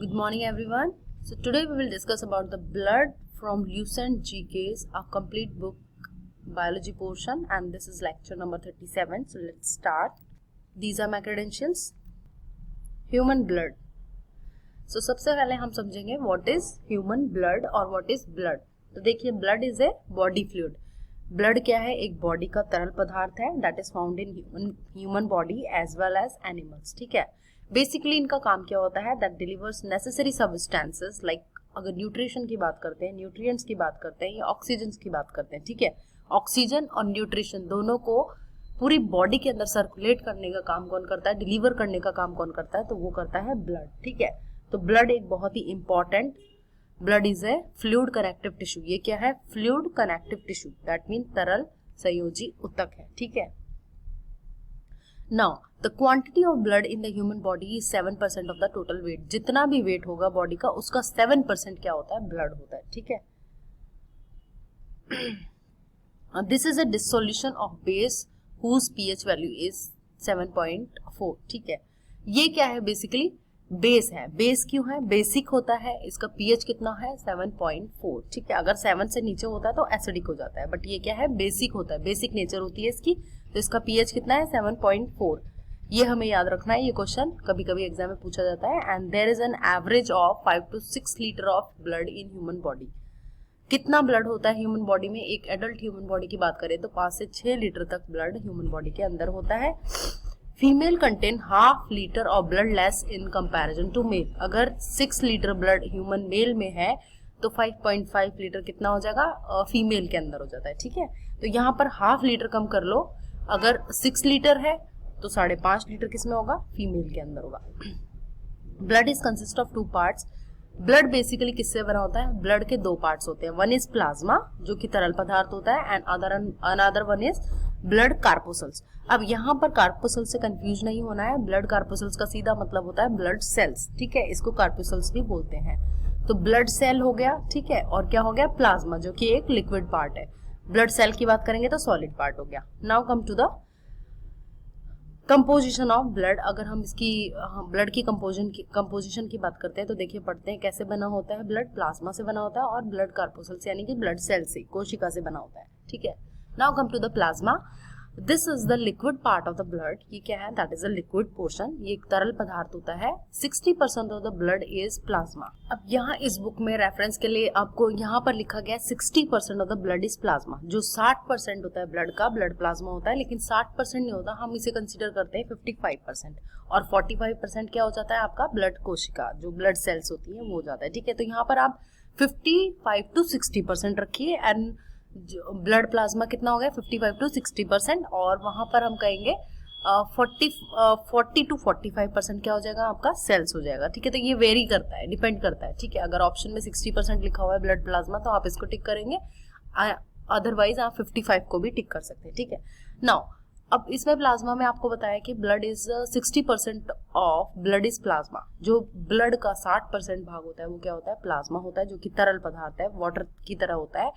Good morning everyone. So today we will discuss about the blood from Lucent GK's a complete book biology portion, and this is lecture number 37. So let's start. These are my credentials. Human blood. So सबसे पहले हम समझेंगे what is human blood और what is blood. तो देखिए blood is a body fluid. Blood क्या है? एक बॉडी का तरल पदार्थ है that is found in human body as well as animals. ठीक है. बेसिकली इनका काम क्या होता है? That delivers necessary substances like अगर न्यूट्रिशन की बात करते हैं, न्यूट्रिएंट्स की बात करते हैं या ऑक्सीजन की बात करते हैं, ठीक है, ऑक्सीजन और न्यूट्रिशन दोनों को पूरी बॉडी के अंदर सर्कुलेट करने का काम कौन करता है? डिलीवर करने का काम कौन करता है? तो वो करता है ब्लड. ठीक है, तो ब्लड एक बहुत ही important, blood is a fluid connective tissue. ये क्या है? Fluid connective tissue, that mean तरल संयोजी ऊतक है. ठीक है. Now, the quantity of blood in the human body is 7% of the total weight. जितना भी वेट होगा बॉडी का उसका 7% क्या होता है? ब्लड होता है. ठीक है. This is a dissolution of base whose pH value is 7.4. ठीक है. ये क्या है? बेसिकली बेस है. बेस क्यों है? बेसिक होता है. इसका pH कितना है? 7.4. ठीक है. अगर 7 से नीचे होता है तो एसिडिक हो जाता है, बट ये क्या है? बेसिक होता है. बेसिक नेचर होती है इसकी. तो इसका pH कितना है? 7.4. ये हमें याद रखना है. ये क्वेश्चन कभी कभी एग्जाम में पूछा जाता है. And there is an average of 5 to 6 litre of blood in human body. कितना ब्लड होता है ह्यूमन बॉडी में? एक एडल्ट ह्यूमन बॉडी की बात करें तो 5 से 6 लीटर तक ब्लड ह्यूमन बॉडी के अंदर होता है. Female contain half litre of blood less in comparison to male. अगर 6 लीटर ब्लड ह्यूमन मेल में है तो 5.5 लीटर कितना हो जाएगा? फीमेल के अंदर हो जाता है. ठीक है, तो यहाँ पर हाफ लीटर कम कर लो. अगर 6 लीटर है तो 5.5 लीटर किसमें होगा? फीमेल के अंदर होगा. Blood is consist of 2 parts. Blood basically किससे बना होता है? ब्लड के 2 पार्ट्स होते हैं. वन इज प्लाज्मा जो कि तरल पदार्थ होता है, and another one is blood corpuscles. अब यहाँ पर कार्पोसल्स से कंफ्यूज नहीं होना है. ब्लड कार्पोसल्स का सीधा मतलब होता है ब्लड सेल्स. ठीक है, इसको कार्पोसल्स भी बोलते हैं. तो ब्लड सेल हो गया. ठीक है, और क्या हो गया? प्लाज्मा जो कि एक लिक्विड पार्ट है. ब्लड सेल की बात करेंगे तो सॉलिड पार्ट हो गया. Now come to the composition of blood. अगर हम इसकी ब्लड की कंपोजिशन की बात करते हैं तो देखिए पढ़ते हैं कैसे बना होता है. ब्लड प्लाज्मा से बना होता है और ब्लड कार्पोसल से यानी कि ब्लड सेल से, कोशिका से बना होता है. ठीक है. Now come to the plasma. This is the liquid part of the blood. ये क्या है? That is a liquid portion. ये एक तरल पदार्थ होता है. 60% of the blood is plasma. अब यहाँ इस बुक में रेफरेंस के लिए आपको यहाँ पर लिखा गया 60% of the blood is plasma. जो 60% होता है ब्लड का, ब्लड प्लाज्मा होता है, लेकिन 60% नहीं होता. हम इसे कंसिडर करते हैं 55%, और 45% क्या हो जाता है आपका? ब्लड कोशिका, जो ब्लड सेल्स होती है वो हो जाता है. ठीक है, तो यहाँ पर आप 55 to 60% रखिए, एंड ब्लड प्लाज्मा कितना हो गया? 55 to 60%, और वहां पर हम कहेंगे 40 to 45% क्या हो जाएगा आपका? सेल्स हो जाएगा. ठीक है, तो ये वेरी करता है, डिपेंड करता है. ठीक है, अगर ऑप्शन में 60% लिखा हुआ है ब्लड प्लाज्मा तो आप इसको टिक करेंगे, अदरवाइज आप 55 को भी टिक कर सकते हैं. ठीक है. नाउ अब इसमें प्लाज्मा में आपको बताया कि blood is 60% of blood is plasma. जो ब्लड का 60% भाग होता है वो क्या होता है? प्लाज्मा होता है, जो कि तरल पदार्थ है, वाटर की तरह होता है.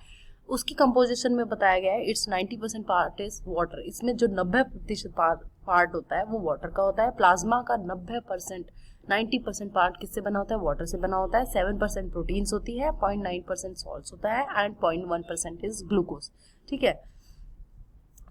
उसकी कंपोजिशन में बताया गया है इट्स 90% पार्ट इज वाटर. इसमें जो 90% पार्ट होता है वो वाटर का होता है. प्लाज्मा का 90% पार्ट किससे बना होता है? वाटर से बना होता है. 7% प्रोटीन्स होती है, 0.9% सॉल्ट्स होता है, एंड 0.1% इज ग्लूकोज. ठीक है,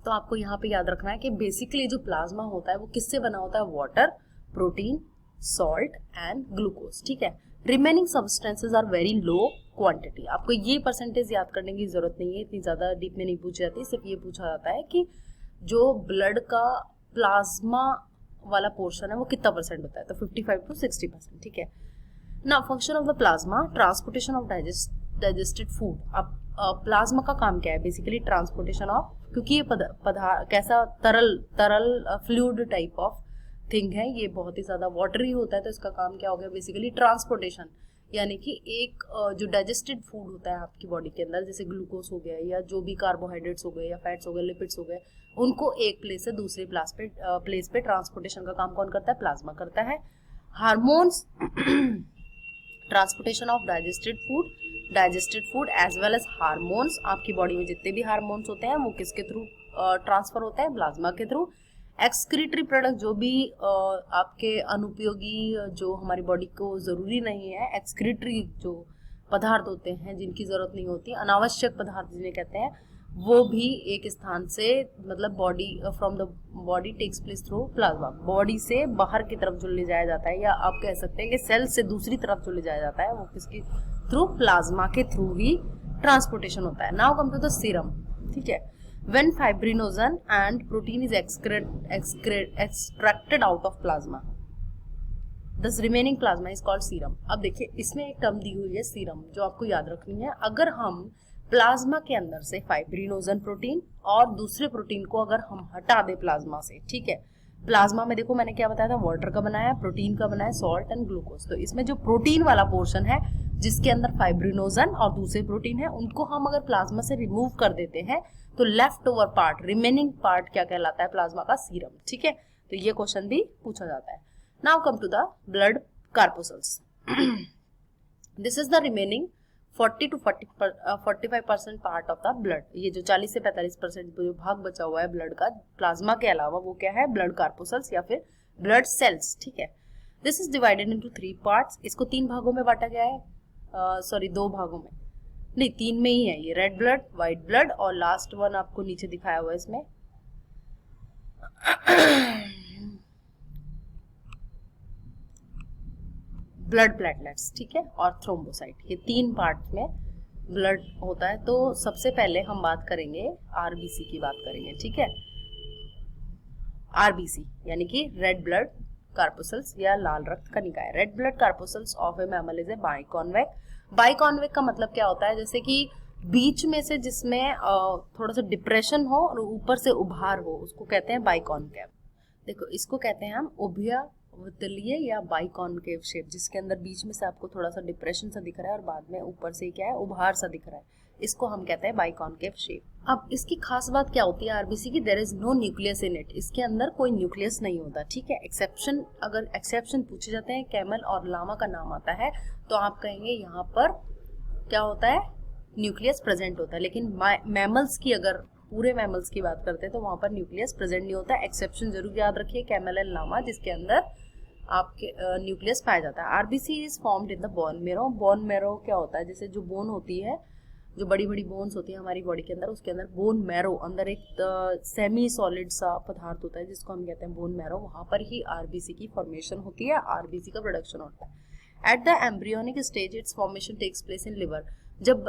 तो आपको यहाँ पे याद रखना है कि बेसिकली जो प्लाज्मा होता है वो किससे बना होता है? Water, protein, salt and glucose. ठीक है. Remaining substances are very low quantity. आपको ये परसेंटेज याद करने की जरूरत नहीं है, इतनी ज्यादा डीप में नहीं पूछी जाती. सिर्फ ये पूछा जाता है कि जो ब्लड का प्लाज्मा वाला पोर्शन है वो कितना परसेंट होता है? तो 55 to 60%. ठीक है. Now function of the plasma, transportation of digested food. अब प्लाज्मा का काम क्या है? बेसिकली ट्रांसपोर्टेशन ऑफ, क्योंकि ये कैसा तरल फ्लूइड टाइप ऑफ थिंग है, ये बहुत ही ज्यादा वाटरी होता है, तो इसका काम क्या हो गया? Basically transportation. यानी कि एक जो डाइजेस्टेड फूड होता है आपकी बॉडी के अंदर, जैसे ग्लूकोज हो गया या जो भी कार्बोहाइड्रेट्स हो गए या फैट्स हो गए, लिपिड्स हो गए, उनको एक प्लेस से दूसरे प्लेस पे ट्रांसपोर्टेशन का काम कौन करता है? प्लाज्मा करता है. Hormones, transportation of digested food as well as hormones. आपकी बॉडी में जितने भी हार्मोन्स होते हैं वो किसके थ्रू ट्रांसफर होते हैं? प्लाज्मा के थ्रू. एक्सक्रीटरी प्रोडक्ट जो भी आपके अनुपयोगी जो हमारी बॉडी को ज़रूरी नहीं है, एक्सक्रीटरी जो पदार्थ होते हैं जिनकी ज़रूरत नहीं होती, अनावश्यक पदार्थ जिन्हें कहते हैं, वो भी एक स्थान से मतलब body from the body takes place through plasma, body से बाहर की तरफ जो ले जाया जाता है, या आप कह सकते हैं कि सेल से दूसरी तरफ जो ले जाया जाता है वो किसकी थ्रू, प्लाज्मा के थ्रू ही ट्रांसपोर्टेशन होता है। Now come to the serum, ठीक है। When fibrinogen and protein is extracted out of plasma, this remaining plasma is called serum. अब देखिए इसमें एक टर्म दी हुई है सीरम, जो आपको याद रखनी है। अगर हम प्लाज्मा के अंदर से फाइब्रिनोजन प्रोटीन और दूसरे प्रोटीन को अगर हम हटा दें प्लाज्मा से, ठीक है, प्लाज्मा में देखो मैंने क्या बताया था, वाटर का बनाया, प्रोटीन का बनाया, सॉल्ट एंड ग्लूकोज। तो इसमें जो प्रोटीन वाला पोर्शन है जिसके अंदर फाइब्रिनोजन और दूसरे प्रोटीन है, उनको हम अगर प्लाज्मा से रिमूव कर देते हैं तो left over part, remaining part क्या कहलाता है, प्लाज्मा का सीरम, ठीक है। तो ये क्वेश्चन भी पूछा जाता है। Now come to the blood corpuscles. This is the remaining 40 to 45% part of the blood. ये जो 40 से 45% जो भाग बचा हुआ है ब्लड का प्लाज्मा के अलावा, वो क्या है, ब्लड कार्पोसल्स या फिर ब्लड सेल्स, ठीक है। This is divided into 3 parts. इसको 3 भागों में बांटा गया है, सॉरी 2 भागों में नहीं, 3 में ही है ये, रेड ब्लड, व्हाइट ब्लड और लास्ट वन आपको नीचे दिखाया हुआ है इसमें ब्लड प्लेटलेट्स, ठीक है, और थ्रोम्बोसाइट। ये 3 पार्ट में ब्लड होता है। तो सबसे पहले हम बात करेंगे आरबीसी की बात करेंगे, ठीक है। आरबीसी यानी कि रेड ब्लड कार्पोसल्स या लाल रक्त कणिकाएं। Red blood corpuscles of a mammal is a biconvex. Biconvex का मतलब क्या होता है, जैसे कि बीच में से जिसमें थोड़ा सा डिप्रेशन हो और ऊपर से उभार हो, उसको कहते हैं बाइकॉन्केव। देखो इसको कहते हैं हम उभयवतलीय या बाइकॉन्केव शेप, जिसके अंदर बीच में से आपको थोड़ा सा डिप्रेशन सा दिख रहा है और बाद में ऊपर से क्या है, उभार सा दिख रहा है, इसको हम कहते हैं बाइकॉन्केव शेप। अब इसकी खास बात क्या होती है आरबीसी की, there is no nucleus in it. इसके अंदर कोई न्यूक्लियस नहीं होता, ठीक है। एक्सेप्शन, अगर एक्सेप्शन पूछे जाते हैं, कैमल और लामा का नाम आता है, तो आप कहेंगे यहाँ पर क्या होता है, न्यूक्लियस प्रेजेंट होता है। लेकिन मैमल्स की, अगर पूरे मैमल्स की बात करते हैं तो वहां पर न्यूक्लियस प्रेजेंट नहीं होता। एक्सेप्शन जरूर याद रखिए, कैमल एंड लामा, जिसके अंदर आपके न्यूक्लियस पाया जाता है। RBC is formed in the bone marrow. Bone marrow क्या होता है, जैसे जो बोन होती है, जो बड़ी बड़ी बोन्स होती है हमारी बॉडी के अंदर, उसके अंदर बोन मैरो, अंदर एक सेमी सॉलिड सा पदार्थ होता है जिसको हम कहते हैं बोन मैरो। वहां पर ही आरबीसी की फॉर्मेशन होती है, आरबीसी का प्रोडक्शन होता है। At the embryonic stage it's formation takes place in liver. जब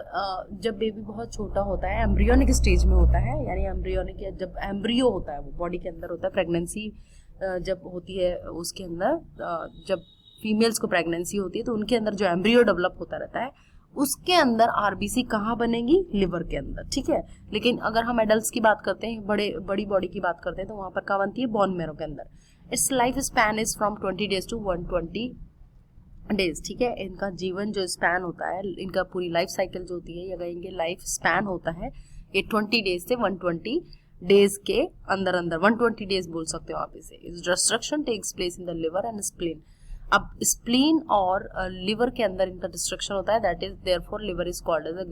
बेबी बहुत छोटा होता है, एम्ब्रियोनिक स्टेज में होता है, यानी एम्ब्रियोनिक या जब एम्ब्रियो होता है वो बॉडी के अंदर होता है, प्रेगनेंसी जब होती है उसके अंदर, जब फीमेल्स को प्रेगनेंसी होती है तो उनके अंदर जो एम्ब्रियो डेवलप होता रहता है, उसके अंदर आरबीसी कहाँ बनेगी, लिवर के अंदर, ठीक है। लेकिन अगर हम एडल्ट्स की बात करते हैं, बड़ी बॉडी की बात करते हैं, तो वहां पर कहाँ बनती है, बोन मैरो के अंदर। It's life span is from 20 days to 120 days, ठीक है। इनका जीवन जो स्पैन होता है, इनका पूरी लाइफ साइकिल जो होती है, या कहेंगे लाइफ स्पैन होता है, ये 20 days से 120 days के अंदर 120 days बोल सकते हो आप इसे। इस destruction takes place in the liver and spleen. अब स्प्लीन और लिवर के अंदर इनका डिस्ट्रक्शन होता है, that is therefore liver is called as a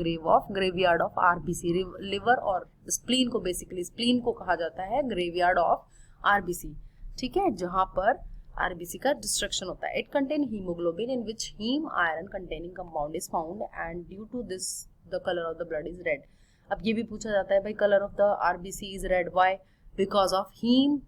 graveyard of RBC. Liver और स्प्लीन को, बेसिकली स्प्लीन को कहा जाता है ग्रेवयार्ड ऑफ आरबीसी, ठीक है, जहां पर आरबीसी का डिस्ट्रक्शन होता है। It contain haemoglobin in which heme iron containing compound is found and due to this the colour of the blood is red. अब ये भी पूछा जाता है भाई, colour of the RBC is red, why, because of heme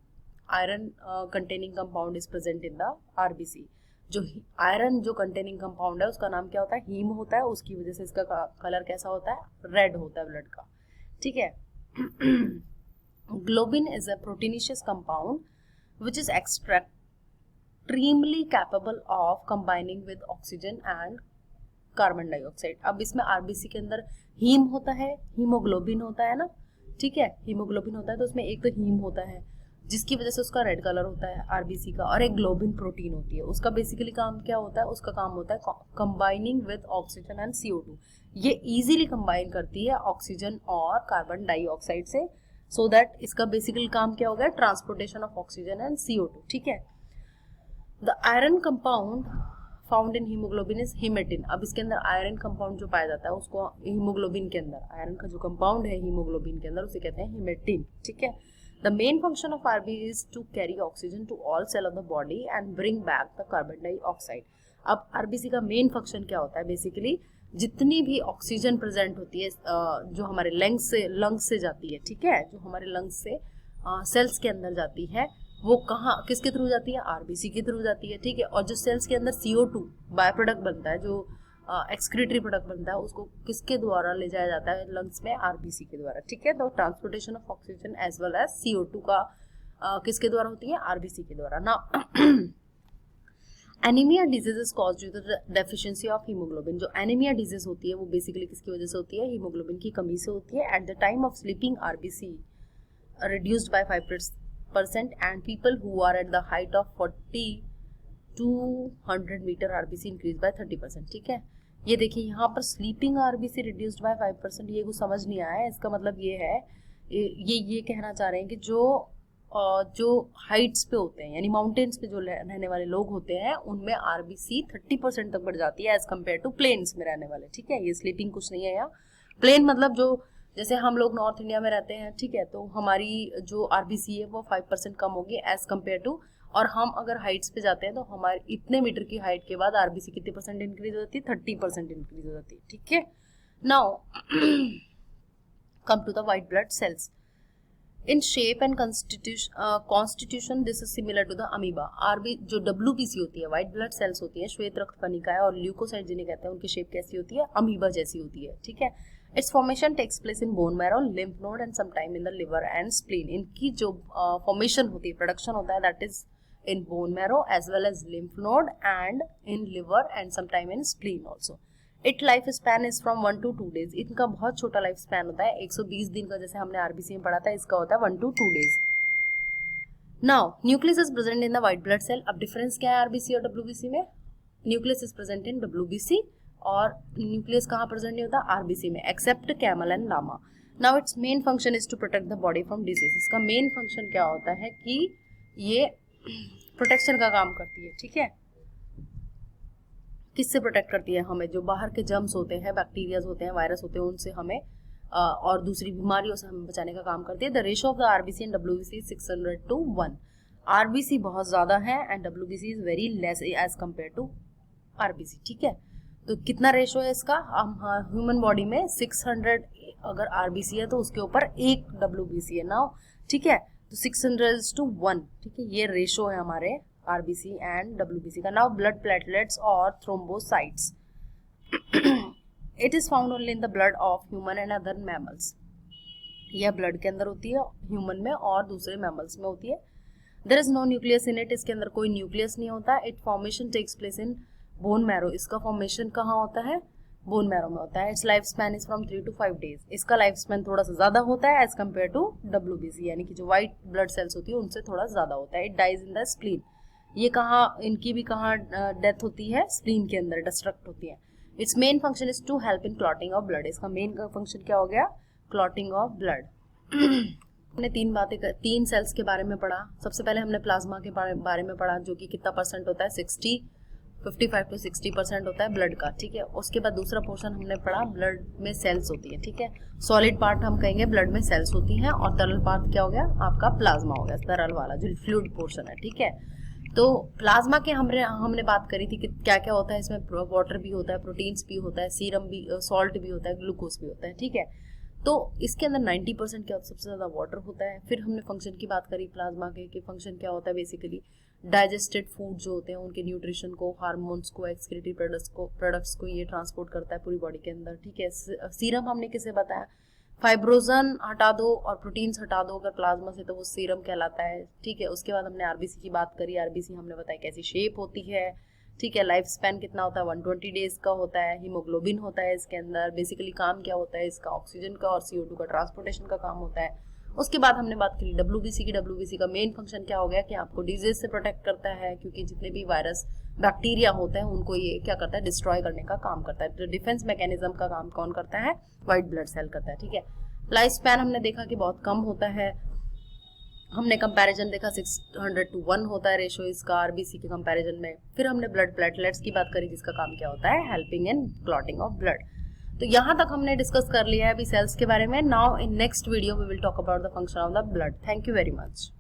iron containing compound is present in the RBC. जो iron जो containing compound है उसका नाम क्या होता है, हीम होता है, उसकी वजह से इसका कलर कैसा होता है, रेड होता है ब्लड का, ठीक है। Globin is a proteinaceous compound which is extremely capable of combining with oxygen and carbon dioxide. अब इसमें आरबीसी के अंदर हीम होता है, हीमोग्लोबिन होता है ना, ठीक है, हीमोग्लोबिन होता है, तो उसमें एक तो हीम होता है जिसकी वजह से उसका रेड कलर होता है आरबीसी का, और एक ग्लोबिन प्रोटीन होती है, उसका बेसिकली काम क्या होता है, उसका काम होता है combining with oxygen and CO2। ये इजीली कंबाइन करती है ऑक्सीजन और कार्बन डाइऑक्साइड से, सो दैट इसका बेसिकली काम क्या हो गया, transportation of oxygen and CO2, ठीक है। The iron compound found in haemoglobin is haematin. अब इसके अंदर आयरन कंपाउंड जो पाया जाता है उसको हीमोग्लोबिन के अंदर, आयरन का जो कंपाउंड है हीमोग्लोबिन के अंदर, उसे कहते हैं हिमेटिन, ठीक है। The main function of RB is to carry oxygen to all cell of the body and bring back the carbon dioxide. अब आरबीसी का मेन फंक्शन क्या होता है, बेसिकली जितनी भी ऑक्सीजन प्रेजेंट होती है जो हमारे लंग्स से जाती है, ठीक है, जो हमारे लंग्स से सेल्स के अंदर जाती है, वो कहाँ किसके थ्रू जाती है, आरबीसी के थ्रू जाती है, ठीक है। और जो सेल्स के अंदर CO2 बाय प्रोडक्ट बनता है, जो एक्सक्रीटरी प्रोडक्ट बनता है, उसको किसके द्वारा ले जाया जाता है लंग्स में, आरबीसी के द्वारा, ठीक है। तो transportation of oxygen as well as CO2 का किसके द्वारा होती है, आरबीसी के द्वारा ना। Anaemia disease is caused due to the deficiency of haemoglobin. जो एनीमिया डिजीज होती है वो बेसिकली किसकी वजह से होती है, हीमोग्लोबिन की कमी से होती है। At the time of sleeping RBC reduced by 5% and people who are at the height of 40 to 100 meter RBC increased by 30%, ठीक है। ये देखिए यहाँ पर स्लीपिंग RBC reduced by 5%, ये कुछ समझ नहीं आया है। इसका मतलब ये है, ये कहना चाह रहे हैं कि जो हाइट्स पे होते हैं, यानी माउंटेन्स पे जो रहने वाले लोग होते हैं, उनमें RBC 30% तक बढ़ जाती है एज कम्पेयर टू प्लेन्स में रहने वाले, ठीक है। ये स्लीपिंग कुछ नहीं है यहाँ। प्लेन मतलब जो जैसे हम लोग नॉर्थ इंडिया में रहते हैं, ठीक है, तो हमारी जो आरबीसी है वो 5% कम होगी एज कम्पेयर टू, और हम अगर हाइट्स पे जाते हैं तो हमारे इतने मीटर की हाइट के बाद आरबीसी कितने % इंक्रीज हो जाती है, 30% इंक्रीज हो जाती है, ठीक है। Now come to the white blood cells. In shape and constitution this is similar to the amoeba. RB जो WBC होती है, व्हाइट ब्लड सेल्स होती है, श्वेत रक्त कणिकाएं और ल्यूकोसाइट जिन्हें कहते हैं, उनकी शेप कैसी होती है, अमीबा जैसी होती है, ठीक है। Its formation takes place in bone marrow, lymph node and sometime in the liver and spleen. इनकी जो formation होती है, production होता है, that is in bone marrow as well as lymph node and in liver and sometime in spleen also. Its life span is from 1 to 2 days. इनका बहुत छोटा life span होता है, 120 दिन का, जैसे हमने आरबीसी में पढ़ा था, इसका होता है 1 to 2 days. Now nucleus is present in the white blood cell. अब डिफरेंस क्या है आरबीसी और WBC में? Nucleus is present in WBC और न्यूक्लियस कहाँ प्रेजेंट नहीं होता, आरबीसी में, except camel and llama. Now its main function is to protect the body from disease. इसका मेन फंक्शन क्या होता है कि ये प्रोटेक्शन का काम करती है, ठीक है। किससे प्रोटेक्ट करती है, हमें जो बाहर के जर्म्स होते हैं, बैक्टीरियाज होते हैं, वायरस होते हैं, उनसे हमें और दूसरी बीमारियों से हमें बचाने का काम करती है। The ratio of the RBC and WBC 600 to 1। RBC बहुत ज्यादा है and WBC is very less as compare to RBC, ठीक है। तो कितना रेशो है इसका, ह्यूमन बॉडी में 600 अगर आरबीसी है तो उसके ऊपर 1 WBC है ना, ठीक है। तो 600 to 1, ठीक है, ये रेशो है हमारे आरबीसी एंड WBC का। नाउ ब्लड प्लेटलेट्स और thrombocytes, it is found only in the blood of human and other mammals. यह ब्लड के अंदर होती है, ह्यूमन में और दूसरे मैमल्स में होती है। There is no nucleus in it, इसके अंदर कोई न्यूक्लियस नहीं होता। It formation takes place in bone marrow. इसका फॉर्मेशन कहाँ होता है, बोन मैरो में होता है। Its life span is from 3 to 5 days। इसका लाइफ स्पैन थोड़ा सा ज्यादा होता है एज कम्पेयर टू WBC, यानी कि जो व्हाइट ब्लड सेल्स होती है उनसे थोड़ा ज्यादा होता है। It dies in the spleen. ये कहाँ, इनकी भी कहाँ डेथ होती है, स्प्लीन के अंदर डिस्ट्रक्ट होती है। Its main function is to help in clotting of blood. इसका मेन फंक्शन क्या हो गया, क्लॉटिंग ऑफ ब्लड। हमने 3 सेल्स के बारे में पढ़ा। सबसे पहले हमने प्लाज्मा के बारे में पढ़ा, जो कि कितना % होता है, 55 to 60% होता है ब्लड का, ठीक है। उसके बाद दूसरा पोर्शन हमने पढ़ा, ब्लड में सेल्स होती है, ठीक है। सॉलिड पार्ट हम कहेंगे ब्लड में सेल्स होती हैं, और तरल पार्ट क्या हो गया आपका, प्लाज्मा हो गया, तरल वाला जो फ्लूइड पोर्शन है, ठीक है। तो प्लाज्मा के हमने बात करी थी कि क्या क्या होता है इसमें, वाटर भी होता है, प्रोटीन्स भी होता है, सीरम भी, सॉल्ट भी होता है, ग्लूकोज भी होता है, ठीक है। तो इसके अंदर 90% क्या होता है, सबसे ज्यादा वाटर होता है। फिर हमने फंक्शन की बात करी प्लाज्मा के कि फंक्शन क्या होता है, बेसिकली डाइजेस्टेड फूड जो होते हैं उनके न्यूट्रिशन को, हार्मोन्स को, एक्सक्रीटरी प्रोडक्ट्स को ये ट्रांसपोर्ट करता है पूरी बॉडी के अंदर, ठीक है। सीरम हमने किसे बताया, फाइब्रोजन हटा दो और प्रोटीन्स हटा दो अगर प्लाज्मा से, तो वो सीरम कहलाता है, ठीक है। उसके बाद हमने आरबीसी की बात करी। आरबीसी हमने बताया कैसी शेप होती है, ठीक है। लाइफ स्पैन कितना होता है, 120 डेज का होता है। हीमोग्लोबिन होता है इसके अंदर। बेसिकली काम क्या होता है इसका, ऑक्सीजन का और CO2 का ट्रांसपोर्टेशन का काम होता है। उसके बाद हमने बात करी WBC की। WBC का मेन फंक्शन क्या हो गया कि आपको डिजीज से प्रोटेक्ट करता है, क्योंकि जितने भी वायरस बैक्टीरिया होते हैं उनको ये क्या करता है, डिस्ट्रॉय करने का काम करता है। तो डिफेंस मैकेनिज्म का काम कौन करता है, व्हाइट ब्लड सेल करता है, ठीक है। लाइफ स्पैन हमने देखा कि बहुत कम होता है। हमने कंपैरिजन देखा 600 to 1 होता है रेशो इसका आरबीसी के कंपैरिजन में। फिर हमने ब्लड प्लेटलेट्स की बात करी, जिसका काम क्या होता है, helping in clotting of blood. तो यहाँ तक हमने डिस्कस कर लिया है अभी सेल्स के बारे में. Now in next video we will talk about the function of the blood. Thank you very much.